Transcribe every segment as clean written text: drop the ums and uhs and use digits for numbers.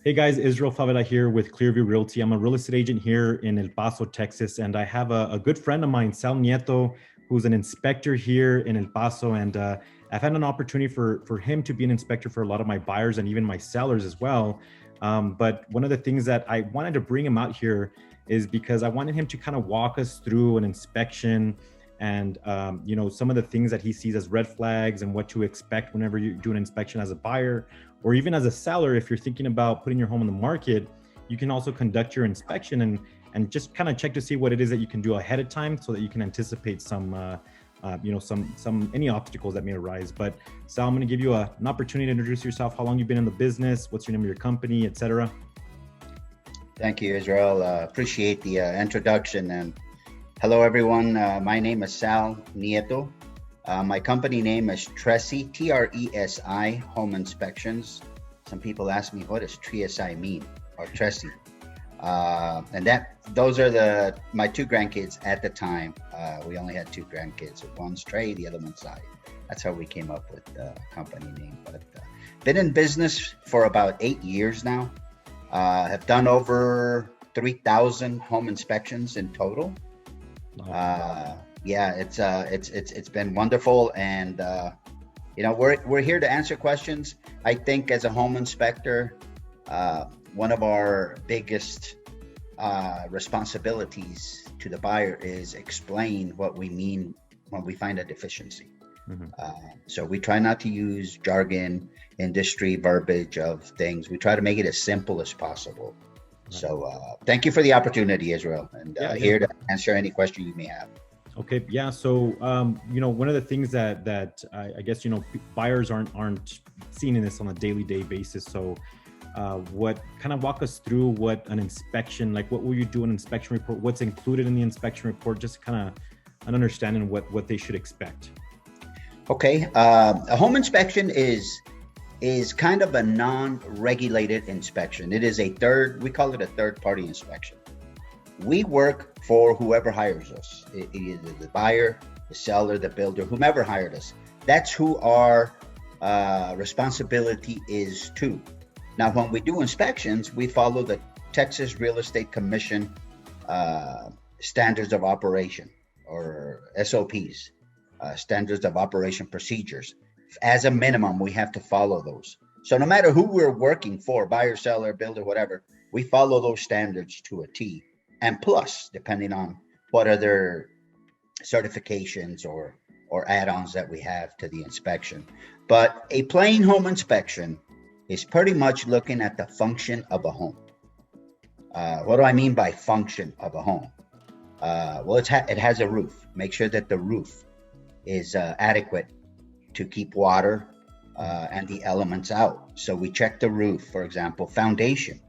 Hey guys, Israel Favela here with Clearview Realty. I'm a real estate agent here in El Paso, Texas, and I have a good friend of mine, Sal Nieto, who's an inspector here in El Paso. And I've had an opportunity for him to be an inspector for a lot of my buyers and even my sellers as well. But one of the things that I wanted to bring him out here is because I wanted him to kind of walk us through an inspection and some of the things that he sees as red flags and what to expect whenever you do an inspection as a buyer or even as a seller. If you're thinking about putting your home on the market, you can also conduct your inspection and just kind of check to see what it is that you can do ahead of time so that you can anticipate some any obstacles that may arise. But Sal, I'm going to give you an opportunity to introduce yourself, how long you've been in the business, what's your name of your company, etc. Thank you, Israel. Appreciate the introduction. And hello, everyone. My name is Sal Nieto. My company name is Tresi, Tresi Home Inspections. Some people ask me, what does Tresi mean, or Tresi? And those are my two grandkids at the time. We only had two grandkids. One's Trey, the other one's Sai. That's how we came up with the company name. But been in business for about 8 years now. Have done over 3,000 home inspections in total. Yeah, it's been wonderful, and we're here to answer questions. I think as a home inspector, one of our biggest responsibilities to the buyer is explain what we mean when we find a deficiency. Mm-hmm. So we try not to use jargon, industry verbiage of things. We try to make it as simple as possible. Right. So thank you for the opportunity, Israel, and here to answer any question you may have. Okay, yeah. So one of the things that I guess buyers aren't seeing in this on a daily basis. So what kind of walk us through what an inspection, like what will you do an inspection report, what's included in the inspection report, just kind of an understanding what they should expect. Okay, a home inspection is kind of a non-regulated inspection. It is we call it a third-party inspection. We work for whoever hires us, either the buyer, the seller, the builder, whomever hired us. That's who our responsibility is to. Now, when we do inspections, we follow the Texas Real Estate Commission standards of operation, or SOPs, standards of operation procedures. As a minimum, we have to follow those. So no matter who we're working for, buyer, seller, builder, whatever, we follow those standards to a T. And plus, depending on what other certifications or add-ons that we have to the inspection. But a plain home inspection is pretty much looking at the function of a home. What do I mean by function of a home? Well, it has a roof. Make sure that the roof is adequate to keep water and the elements out. So we check the roof, for example, foundation.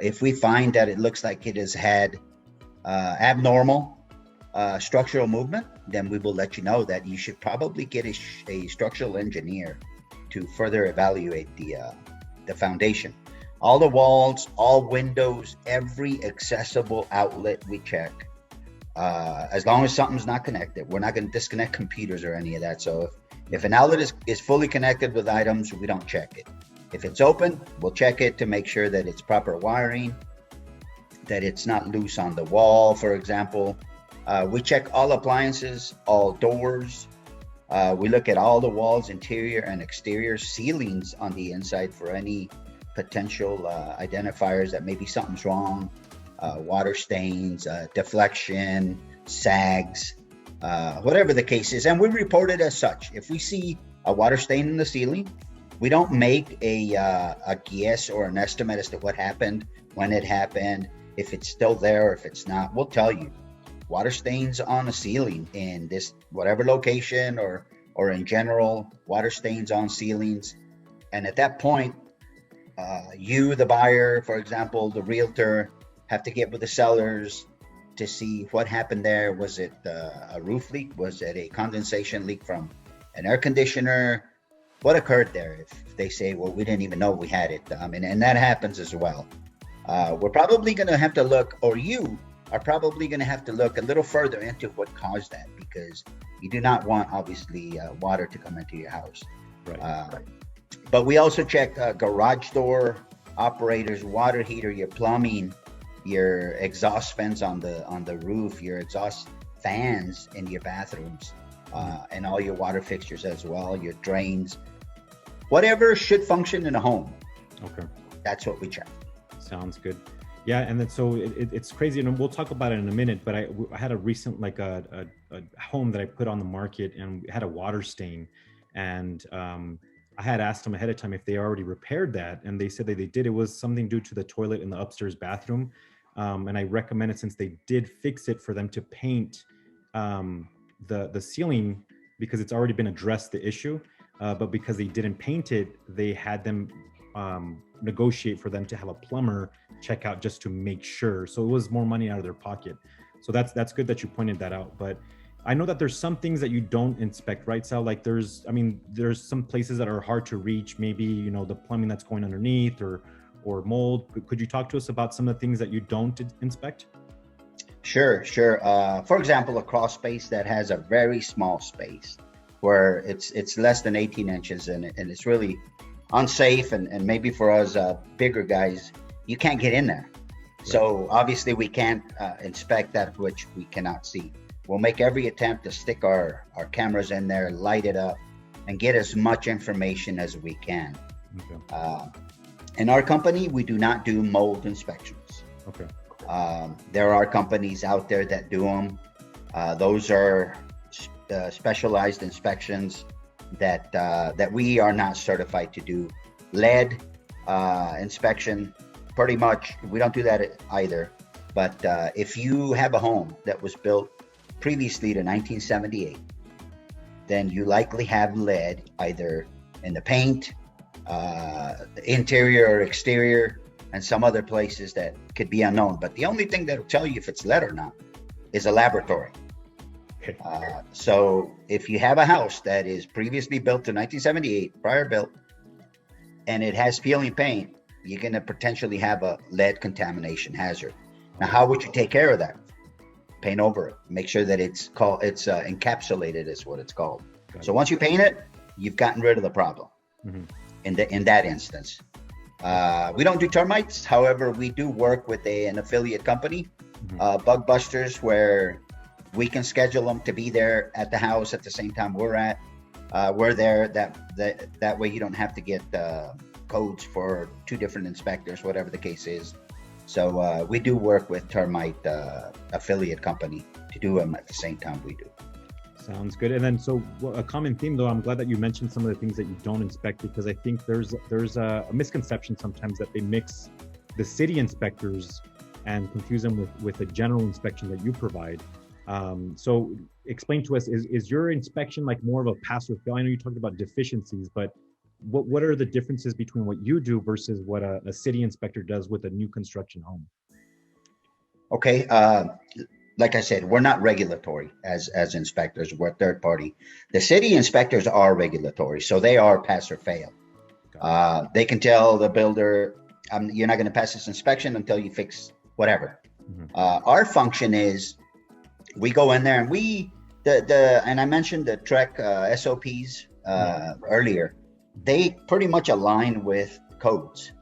If we find that it looks like it has had abnormal structural movement, then we will let you know that you should probably get a structural engineer to further evaluate the foundation. All the walls, all windows, every accessible outlet we check. As long as something's not connected, we're not going to disconnect computers or any of that. So if an outlet is fully connected with items, we don't check it. If it's open, we'll check it to make sure that it's proper wiring, that it's not loose on the wall, for example. We check all appliances, all doors. We look at all the walls, interior and exterior, ceilings on the inside for any potential identifiers that maybe something's wrong, water stains, deflection, sags, whatever the case is. And we report it as such. If we see a water stain in the ceiling, we don't make a guess or an estimate as to what happened, when it happened, if it's still there or if it's not. We'll tell you, water stains on a ceiling in this whatever location or in general, water stains on ceilings. And at that point, you, the buyer, for example, the realtor, have to get with the sellers to see what happened there. Was it a roof leak? Was it a condensation leak from an air conditioner? What occurred there? If they say, well, we didn't even know we had it. And that happens as well. We're probably going to have to look, or you are probably going to have to look a little further into what caused that, because you do not want, obviously, water to come into your house. Right. But we also check garage door operators, water heater, your plumbing, your exhaust fans on the roof, your exhaust fans in your bathrooms, and all your water fixtures as well, your drains, whatever should function in a home. Okay. That's what we check. Sounds good. Yeah, and then so it's crazy, and we'll talk about it in a minute. But I had a recent a home that I put on the market, and it had a water stain, and I had asked them ahead of time if they already repaired that, and they said that they did. It was something due to the toilet in the upstairs bathroom, and I recommended, since they did fix it, for them to paint the ceiling, because it's already been addressed, the issue. But because they didn't paint it, they had them negotiate for them to have a plumber check out just to make sure. So it was more money out of their pocket. So that's good that you pointed that out. But I know that there's some things that you don't inspect, right, Sal? Like there's some places that are hard to reach, maybe, the plumbing that's going underneath or mold. Could you talk to us about some of the things that you don't inspect? Sure. For example, a crawl space that has a very small space where it's less than 18 inches and it's really unsafe, and maybe for us bigger guys, you can't get in there. Right. So obviously we can't inspect that which we cannot see. We'll make every attempt to stick our cameras in there, light it up, and get as much information as we can. Okay. In our company, we do not do mold inspections. Okay. There are companies out there that do them. Those are specialized inspections that we are not certified to do. Lead inspection, pretty much, we don't do that either. But if you have a home that was built previously to 1978, then you likely have lead either in the paint, interior or exterior, and some other places that could be unknown. But the only thing that will tell you if it's lead or not is a laboratory. Okay. So if you have a house that is previously built to 1978, prior built, and it has peeling paint, you're going to potentially have a lead contamination hazard. Now, how would you take care of that? Paint over it. Make sure that it's encapsulated is what it's called. So once you paint it, you've gotten rid of the problem. Mm-hmm. In that instance. We don't do termites. However, we do work with an affiliate company, mm-hmm. Bug Busters, where we can schedule them to be there at the house at the same time we're there. That way you don't have to get codes for two different inspectors, whatever the case is. So we do work with termite affiliate company to do them at the same time we do. Sounds good. And then, so a common theme, though, I'm glad that you mentioned some of the things that you don't inspect, because I think there's a misconception sometimes that they mix the city inspectors and confuse them with a general inspection that you provide. So explain to us, is your inspection like more of a pass or fail? I know you talked about deficiencies, but what are the differences between what you do versus what a city inspector does with a new construction home? Okay. Like I said, we're not regulatory as inspectors. We're third party. The city inspectors are regulatory, so they are pass or fail. They can tell the builder, you're not going to pass this inspection until you fix whatever. Mm-hmm. Our function is, we go in there and and I mentioned the Trek SOPs earlier. They pretty much align with codes.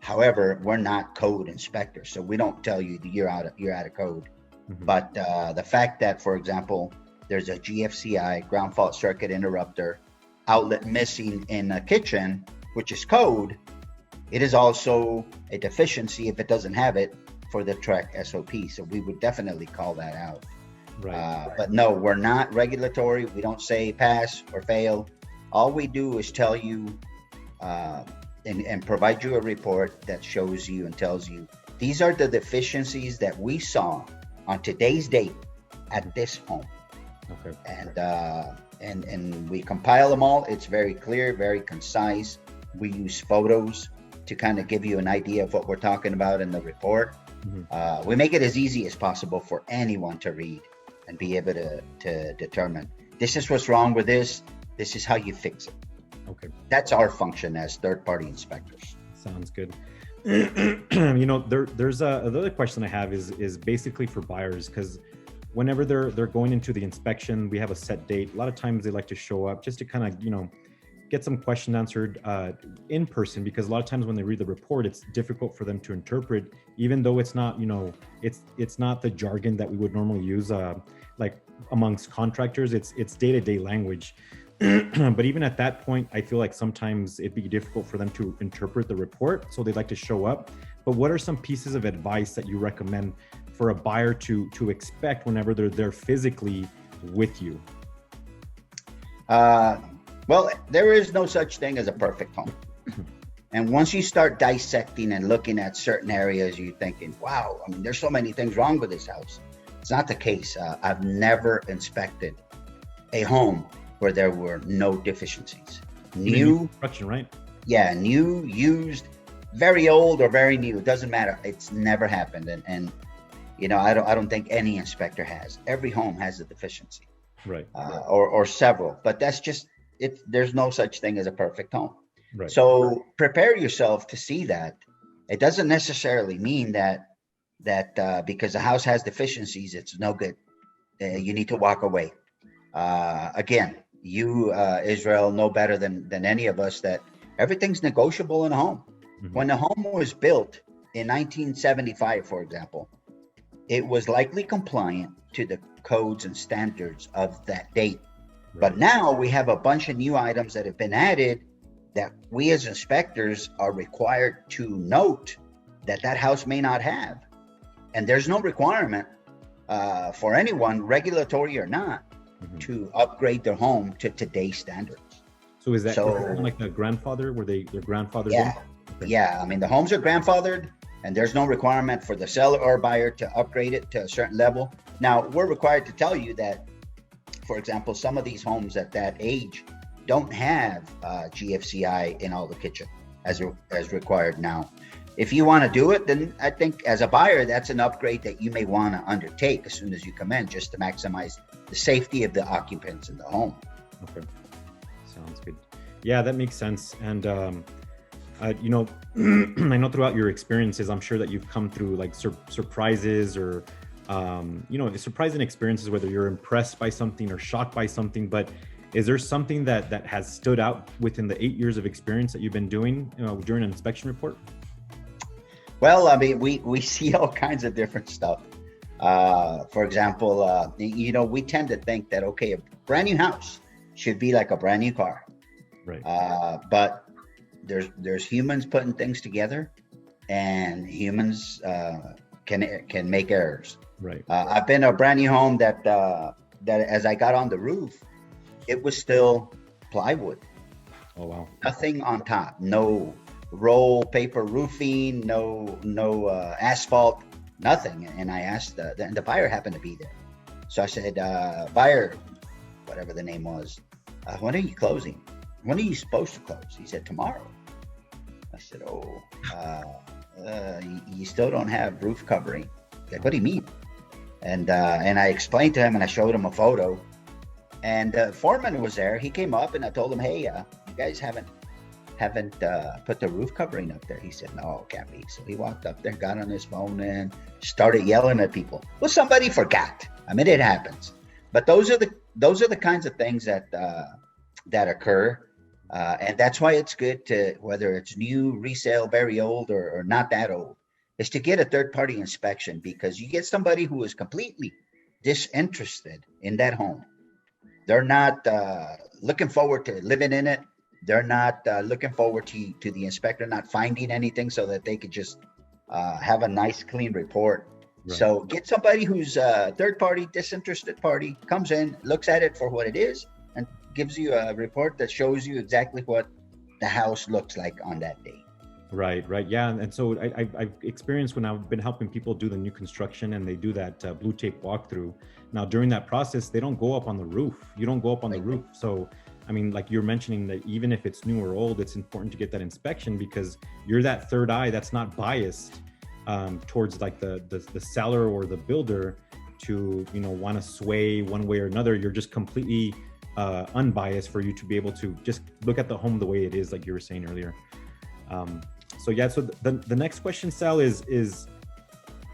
However, we're not code inspectors, so we don't tell you you're out of code. Mm-hmm. But the fact that, for example, there's a GFCI, ground fault circuit interrupter, outlet missing in a kitchen, which is code, it is also a deficiency if it doesn't have it for the Trek SOP. So we would definitely call that out. Right. But no, we're not regulatory. We don't say pass or fail. All we do is tell you and provide you a report that shows you and tells you these are the deficiencies that we saw on today's date at this home. Okay. And we compile them all. It's very clear, very concise. We use photos to kind of give you an idea of what we're talking about in the report. Mm-hmm. We make it as easy as possible for anyone to read and be able to determine this is what's wrong with this. This is how you fix it. Okay. That's our function as third-party inspectors. Sounds good. There's another question I have is basically for buyers, because whenever they're going into the inspection, we have a set date. A lot of times they like to show up just to kind of get some questions answered in person, because a lot of times when they read the report, it's difficult for them to interpret, even though it's not, it's not the jargon that we would normally use, like amongst contractors. It's day-to-day language. But even at that point, I feel like sometimes it'd be difficult for them to interpret the report, so they'd like to show up. But what are some pieces of advice that you recommend for a buyer to expect whenever they're there physically with you? Well, there is no such thing as a perfect home. And once you start dissecting and looking at certain areas, you're thinking, wow, I mean, there's so many things wrong with this house. It's not the case. I've never inspected a home where there were no deficiencies. New construction, right? Yeah, new, used, very old or very new. It doesn't matter. It's never happened. And I don't think any inspector has. Every home has a deficiency. Right. Or several, but that's just it. There's no such thing as a perfect home. Right. So prepare yourself to see that. It doesn't necessarily mean that because the house has deficiencies, it's no good. You need to walk away. Again, you, Israel, know better than any of us that everything's negotiable in a home. Mm-hmm. When the home was built in 1975, for example, it was likely compliant to the codes and standards of that date. Right. But now we have a bunch of new items that have been added that we as inspectors are required to note that house may not have. And there's no requirement for anyone, regulatory or not, mm-hmm. to upgrade their home to today's standards. So is that like the grandfather, were their grandfathers? Yeah. Okay. Yeah. I mean, the homes are grandfathered, and there's no requirement for the seller or buyer to upgrade it to a certain level. Now, we're required to tell you that, for example, some of these homes at that age don't have GFCI in all the kitchen as required now. If you want to do it, then I think as a buyer, that's an upgrade that you may want to undertake as soon as you come in, just to maximize the safety of the occupants in the home. Okay, sounds good. Yeah, that makes sense. And I know throughout your experiences, I'm sure that you've come through like surprises or surprising experiences, whether you're impressed by something or shocked by something. But is there something that has stood out within the 8 years of experience that you've been doing during an inspection report? Well, I mean, we see all kinds of different stuff. For example, we tend to think that, okay, a brand new house should be like a brand new car. Right. But there's humans putting things together, and humans can make errors. Right. I've been a brand new home that as I got on the roof, it was still plywood. Oh wow. Nothing on top. No roll paper roofing. No asphalt. Nothing. And I asked the buyer happened to be there, so I said, buyer, whatever the name was, when are you closing? When are you supposed to close? He said, tomorrow. I said, you still don't have roof covering. Like, what do you mean? And I explained to him, and I showed him a photo, and the foreman was there. He came up, and I told him, hey, you guys haven't put the roof covering up there. He said, no, it can't be. So he walked up there, got on his phone, and started yelling at people. Well, somebody forgot. I mean, it happens. But those are the kinds of things that occur. And that's why it's good to, whether it's new, resale, very old, or not that old, is to get a third-party inspection, because you get somebody who is completely disinterested in that home. They're not looking forward to living in it. They're not looking forward to the inspector not finding anything so that they could just have a nice, clean report. Right. So get somebody who's a third-party, disinterested party, comes in, looks at it for what it is, and gives you a report that shows you exactly what the house looks like on that day. Right. Yeah. And so I've experienced when I've been helping people do the new construction, and they do that blue tape walkthrough. Now, during that process, they don't go up on the roof. You don't go up on the roof. So, I mean, like you're mentioning, that even if it's new or old, it's important to get that inspection, because you're that third eye that's not biased towards like the seller or the builder to, want to sway one way or another. You're just completely unbiased for you to be able to just look at the home the way it is, like you were saying earlier. So the next question, Sal, is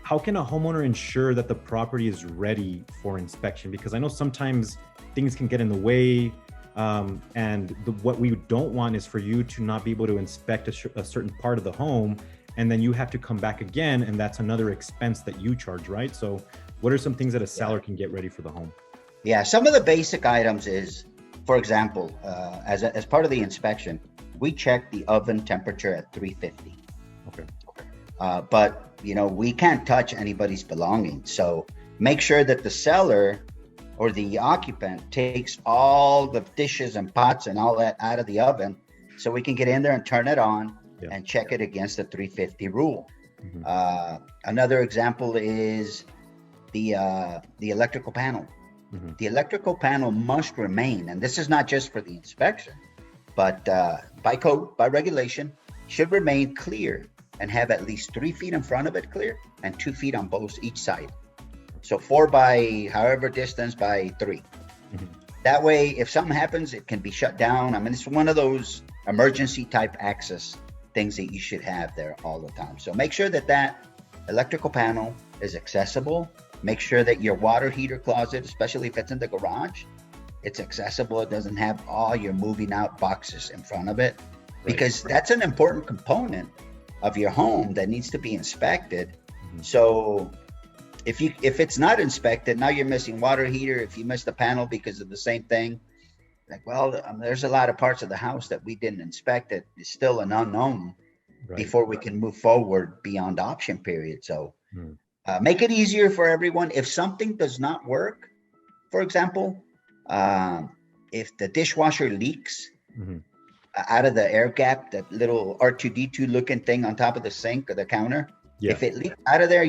how can a homeowner ensure that the property is ready for inspection? Because I know sometimes things can get in the way. And what we don't want is for you to not be able to inspect a certain part of the home, and then you have to come back again, and that's another expense that you charge, right? So what are some things that a seller can get ready for the home? Yeah, some of the basic items is, for example, as part of the inspection, we check the oven temperature at 350. Okay. But we can't touch anybody's belongings. So make sure that the seller or the occupant takes all the dishes and pots and all that out of the oven, so we can get in there and turn it on and check it against the 350 rule. Another example is the electrical panel. The electrical panel must remain, and this is not just for the inspection, but by code, by regulation, should remain clear and have at least 3 feet in front of it clear and 2 feet on each side. So 4 by however distance by 3. That way, if something happens, it can be shut down. I mean, it's one of those emergency type access things that you should have there all the time. So make sure that that electrical panel is accessible. Make sure that your water heater closet, especially if it's in the garage, it's accessible. It doesn't have all your moving out boxes in front of it, because that's an important component of your home that needs to be inspected. So if it's not inspected, now you're missing water heater. If you missed the panel because of the same thing, there's a lot of parts of the house that we didn't inspect. It's still an unknown before we can move forward beyond option period. So make it easier for everyone. If something does not work, for example, if the dishwasher leaks out of the air gap, that little R2D2 looking thing on top of the sink or the counter, if it leaks out of there,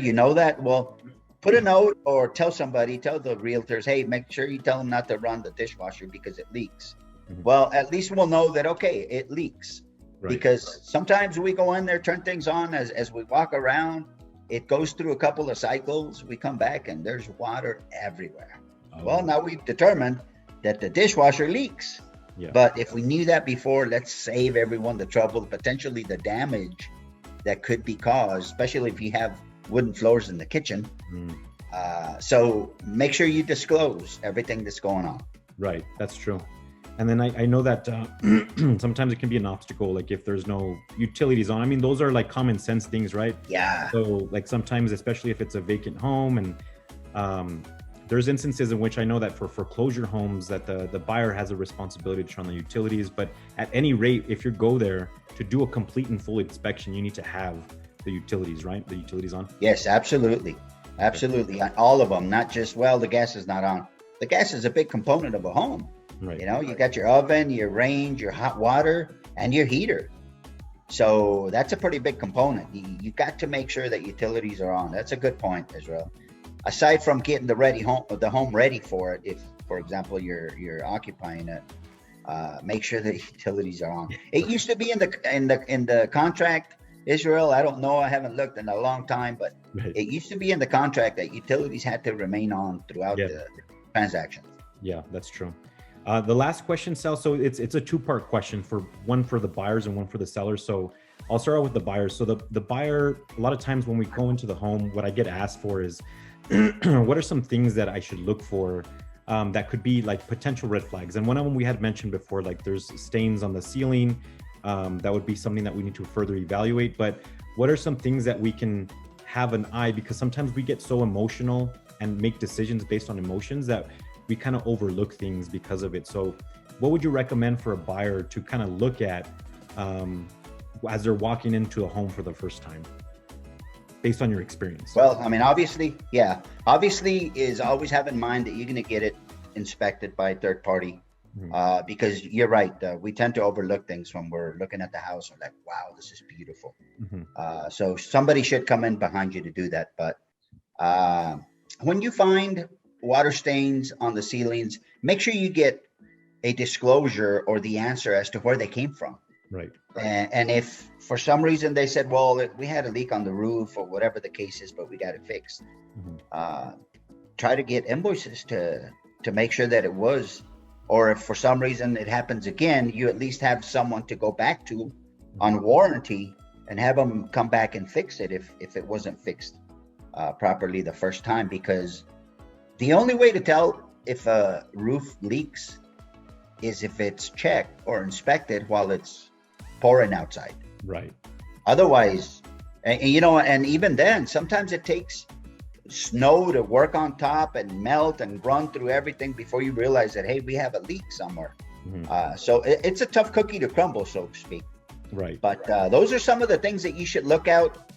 well, put a note or tell the realtors, hey, make sure you tell them not to run the dishwasher because it leaks. Well, at least we'll know that, okay, it leaks. Because sometimes we go in there, turn things on as we walk around, it goes through a couple of cycles, we come back and there's water everywhere. Well, now we've determined that the dishwasher leaks. But if we knew that before, let's save everyone the trouble, potentially the damage that could be caused, especially if you have wooden floors in the kitchen. So make sure you disclose everything that's going on. Right, that's true. And then I know that sometimes it can be an obstacle, like if there's no utilities on. I mean, those are like common sense things, right? Yeah. So like sometimes, especially if it's a vacant home, and there's instances in which I know that for foreclosure homes that the buyer has a responsibility to turn on the utilities. But at any rate, if you go there to do a complete and full inspection, you need to have the utilities, right? The utilities on? Yes, absolutely. Absolutely. All of them, not just, the gas is not on. The gas is a big component of a home. Right. You got your oven, your range, your hot water, and your heater. So that's a pretty big component. You got to make sure that utilities are on. That's a good point, Israel. Aside from getting the home ready for it, if, for example, you're occupying it, make sure that utilities are on. It used to be in the contract, Israel. I don't know. I haven't looked in a long time, but it used to be in the contract that utilities had to remain on throughout the transaction. Yeah, that's true. The last question, Sal, so it's a two-part question, one for the buyers and one for the sellers. So I'll start out with the buyers. So the buyer, a lot of times when we go into the home, what I get asked for is, what are some things that I should look for that could be like potential red flags? And one of them we had mentioned before, like there's stains on the ceiling. That would be something that we need to further evaluate. But what are some things that we can have an eye, because sometimes we get so emotional and make decisions based on emotions that we kind of overlook things because of it. So what would you recommend for a buyer to kind of look at as they're walking into a home for the first time, based on your experience? Well, I mean, obviously is always have in mind that you're going to get it inspected by a third party, because you're right. We tend to overlook things when we're looking at the house. We're like, wow, this is beautiful. So somebody should come in behind you to do that. But when you find water stains on the ceilings, make sure you get a disclosure or the answer as to where they came from. Right. And if for some reason they said, well, we had a leak on the roof or whatever the case is, but we got it fixed, try to get invoices to make sure that it was, or if for some reason it happens again, you at least have someone to go back to on warranty and have them come back and fix it if it wasn't fixed properly the first time. Because the only way to tell if a roof leaks is if it's checked or inspected while it's pouring outside. Right. Otherwise, and even then, sometimes it takes snow to work on top and melt and run through everything before you realize that, hey, we have a leak somewhere. So it's a tough cookie to crumble, so to speak. Right. But those are some of the things that you should look out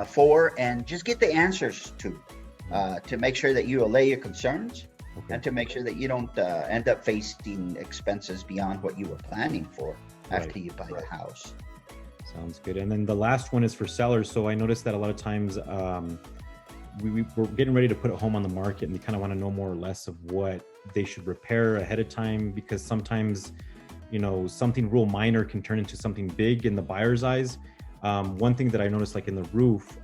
for and just get the answers to make sure that you allay your concerns and to make sure that you don't end up facing expenses beyond what you were planning for after you buy the house. Sounds good. And then the last one is for sellers. So I noticed that a lot of times we're getting ready to put a home on the market, and they kind of want to know more or less of what they should repair ahead of time, because sometimes, something real minor can turn into something big in the buyer's eyes. One thing that I noticed, like in the roof,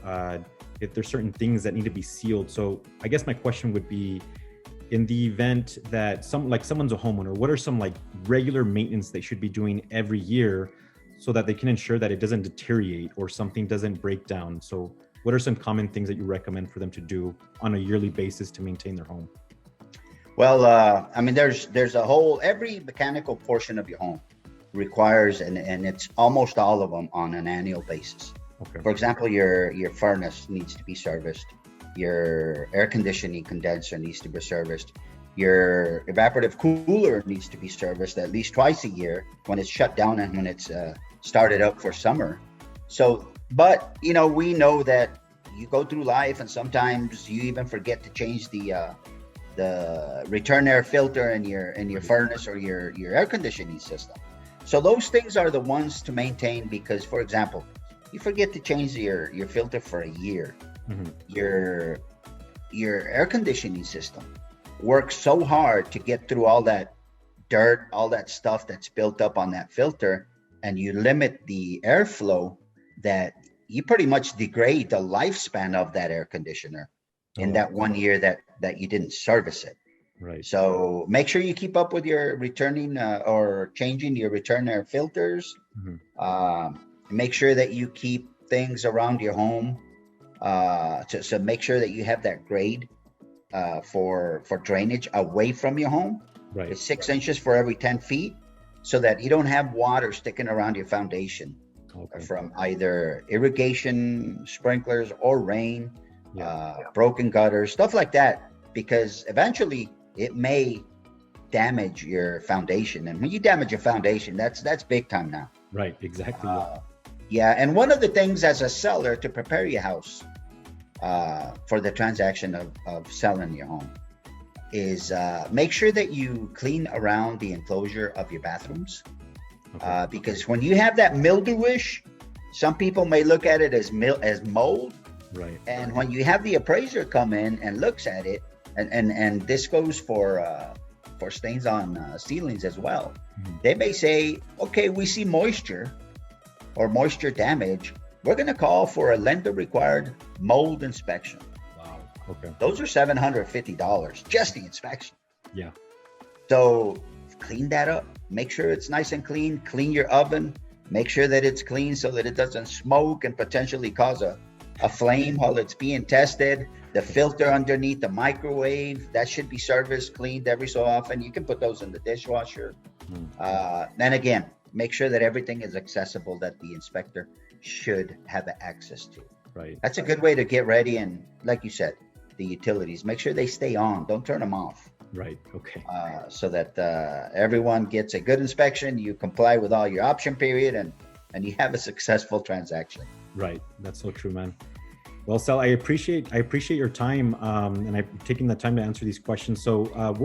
if there's certain things that need to be sealed. So I guess my question would be, in the event that someone's a homeowner, what are some like regular maintenance they should be doing every year so that they can ensure that it doesn't deteriorate or something doesn't break down? So what are some common things that you recommend for them to do on a yearly basis to maintain their home? Well, there's a whole, every mechanical portion of your home requires, and it's almost all of them on an annual basis. For example, your furnace needs to be serviced. Your air conditioning condenser needs to be serviced. Your evaporative cooler needs to be serviced at least twice a year when it's shut down and when it's started up for summer. So, but we know that you go through life and sometimes you even forget to change the return air filter in your furnace or your air conditioning system. So those things are the ones to maintain, because, for example, you forget to change your filter for a year. Your air conditioning system works so hard to get through all that dirt, all that stuff that's built up on that filter, and you limit the airflow, that you pretty much degrade the lifespan of that air conditioner in that 1 year that you didn't service it. Right. So make sure you keep up with your returning or changing your return air filters. Make sure that you keep things around your home to make sure that you have that grade for drainage away from your home. Right. It's 6 inches for every 10 feet, so that you don't have water sticking around your foundation from either irrigation, sprinklers, or rain, broken gutters, stuff like that, because eventually it may damage your foundation. And when you damage your foundation, that's big time now. Right, exactly. And one of the things as a seller to prepare your house for the transaction of selling your home is make sure that you clean around the enclosure of your bathrooms. Because when you have that mildewish, some people may look at it as mold. Right. And when you have the appraiser come in and looks at it, and this goes for stains on ceilings as well, they may say, okay, we see moisture or moisture damage. We're going to call for a lender-required mold inspection. Wow. Okay. Those are $750, just the inspection. Yeah. So clean that up. Make sure it's nice and clean. Clean your oven. Make sure that it's clean so that it doesn't smoke and potentially cause a flame while it's being tested. The filter underneath the microwave, that should be serviced, cleaned every so often. You can put those in the dishwasher. Then again, make sure that everything is accessible, that the inspector should have access to. Right. That's a good way to get ready. And like you said, the utilities, make sure they stay on. Don't turn them off. Right. Okay. So that everyone gets a good inspection, you comply with all your option period, and you have a successful transaction. Right. That's so true, man. Well, Sal, I appreciate your time and I'm taking the time to answer these questions. So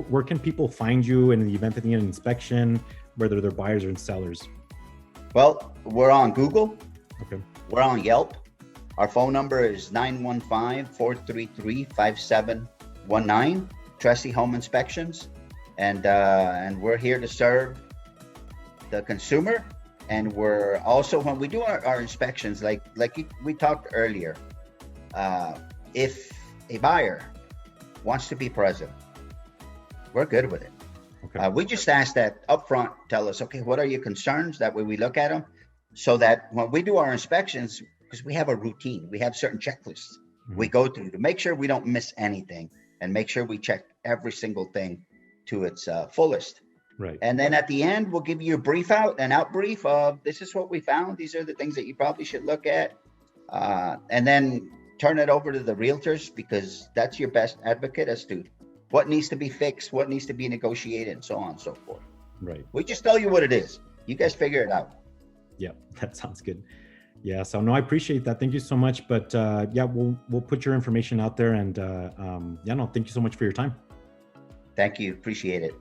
where can people find you in the event that they need an inspection, whether they're buyers or sellers? Well, we're on Google. Okay. We're on Yelp. Our phone number is 915-433-5719, Tresi Home Inspections. And we're here to serve the consumer. And we're also, when we do our inspections, like we talked earlier, if a buyer wants to be present, we're good with it. Okay. We just ask that upfront, tell us, okay, what are your concerns? That way we look at them, so that when we do our inspections, because we have a routine, we have certain checklists we go through to make sure we don't miss anything and make sure we check every single thing to its fullest. Right. And then at the end, we'll give you a brief an out brief of this is what we found. These are the things that you probably should look at. And then turn it over to the realtors, because that's your best advocate as to what needs to be fixed, what needs to be negotiated, and so on and so forth. Right. We just tell you what it is. You guys figure it out. Yeah, that sounds good. Yeah, so no, I appreciate that. Thank you so much. But yeah, we'll put your information out there, and yeah, no, thank you so much for your time. Thank you. Appreciate it.